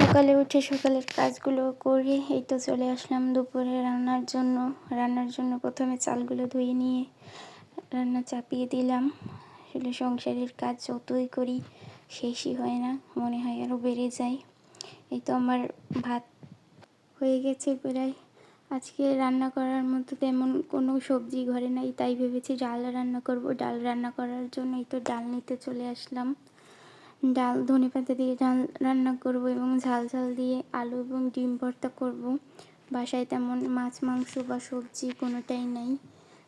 সকালে উঠে সকালের কাজগুলো করে এই তো চলে আসলাম দুপুরে রান্নার জন্য প্রথমে চালগুলো ধুয়ে নিয়ে রান্না চাপিয়ে দিলাম। আসলে সংসারের কাজ যতই করি শেষই হয় না, মনে হয় আরও বেড়ে যায়। এই তো আমার ভাত হয়ে গেছে প্রায়। আজকে রান্না করার মতো তেমন কোনো সবজি ঘরে নাই, তাই ভেবেছি ডাল রান্না করব। ডাল রান্না করার জন্য এই তো ডাল নিতে চলে আসলাম। ডাল ধনেপাতা দিয়ে ডাল রান্না করব এবং ঝাল ঝাল দিয়ে আলু এবং ডিম ভর্তা করব। বাসায় তেমন মাছ মাংস বা সবজি কোনোটাই নাই,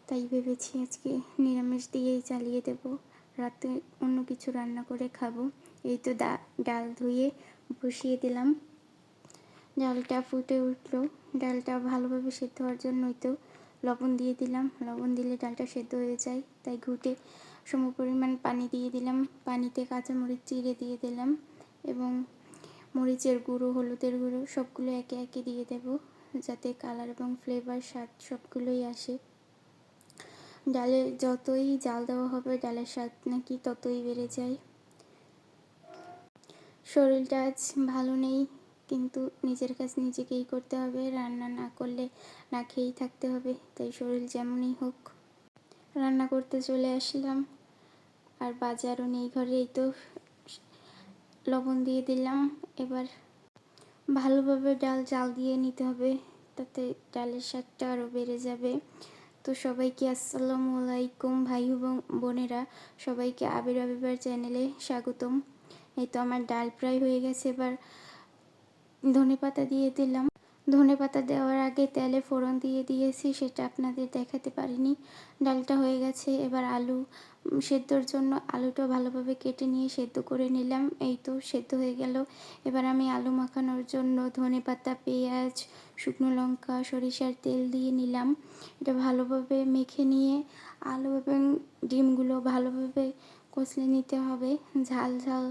তাই ভেবেছি আজকে নিরামিষ দিয়েই চালিয়ে দেব। রাতে অন্য কিছু রান্না করে খাবো। এই তো ডাল ধুয়ে বসিয়ে দিলাম। ডালটা ফুটে উঠলো। ডালটা ভালোভাবে সেদ্ধ হওয়ার জন্যই তো লবণ দিয়ে দিলাম। লবণ দিলে ডালটা সেদ্ধ হয়ে যায়, তাই ঘুটে সমপরিমাণ পানি দিয়ে দিলাম। পানিতে কাঁচামরিচ চিড়ে দিয়ে দিলাম এবং মরিচের গুঁড়ো, হলুদের গুঁড়ো সবগুলো একে একে দিয়ে দেব, যাতে কালার এবং ফ্লেভার স্বাদ সবগুলোই আসে। ডালে যতই জাল দেওয়া হবে ডালের স্বাদ নাকি ততই বেড়ে যায়। শরীরটা আজ ভালো নেই, কিন্তু নিজের কাজ নিজেকেই করতে হবে। রান্না না করলে না খেয়েই থাকতে হবে, তাই শরীর যেমনই হোক রান্না করতে চলে আসলাম। আর বাজারও নেই ঘরে। এই তো লবণ দিয়ে দিলাম। এবার ভালোভাবে ডাল জাল দিয়ে নিতে হবে, তাতে ডালের স্বাদটা আরও বেড়ে যাবে। তো সবাইকে আসসালামু আলাইকুম ভাই এবং বোনেরা, সবাইকে আবির আবিবার চ্যানেলে স্বাগতম। এই তো আমার ডাল প্রায় হয়ে গেছে। এবার ধনেপাতা দিয়ে দিলাম। ধনেপাতা দেওয়ার আগে তেলে ফোড়ন দিয়ে দিয়েছি, সেটা আপনাদের দেখাতে পারিনি। ডালটা হয়ে গেছে। এবার আলু সেদ্ধর জন্য আলুটা ভালোভাবে কেটে নিয়ে সেদ্ধ করে নিলাম। এই তো সেদ্ধ হয়ে গেল। এবার আমি আলু মাখানোর জন্য ধনেপাতা, পেঁয়াজ, শুকনো লঙ্কা, সরিষার তেল দিয়ে নিলাম। এটা ভালোভাবে মেখে নিয়ে আলু এবং ডিমগুলো ভালোভাবে কষলে নিতে হবে। ঝাল ঝাল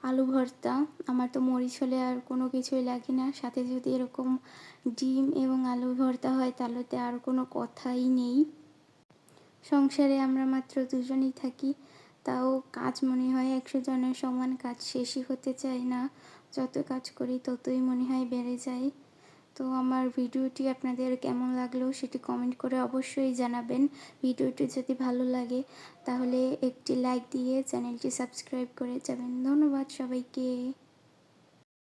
আলু ভর্তা, আমার তো মরিচ হলে আর কোনো কিছুই লাগে না। সাথে যদি এরকম ডিম এবং আলু ভর্তা হয় তাহলে তো আর কোনো কথাই নেই। সংসারে আমরা মাত্র দুজনেই থাকি, তাও কাজ মনে হয় 100 জনের সমান। কাজ শেষই হতে চায় না, যত কাজ করি ততই মনে হয় বেড়ে যায়। তো আমার ভিডিওটি আপনাদের কেমন লাগলো সেটি কমেন্ট করে অবশ্যই জানাবেন। ভিডিওটি যদি ভালো লাগে তাহলে একটি লাইক দিয়ে চ্যানেলটি সাবস্ক্রাইব করে যাবেন। ধন্যবাদ সবাইকে।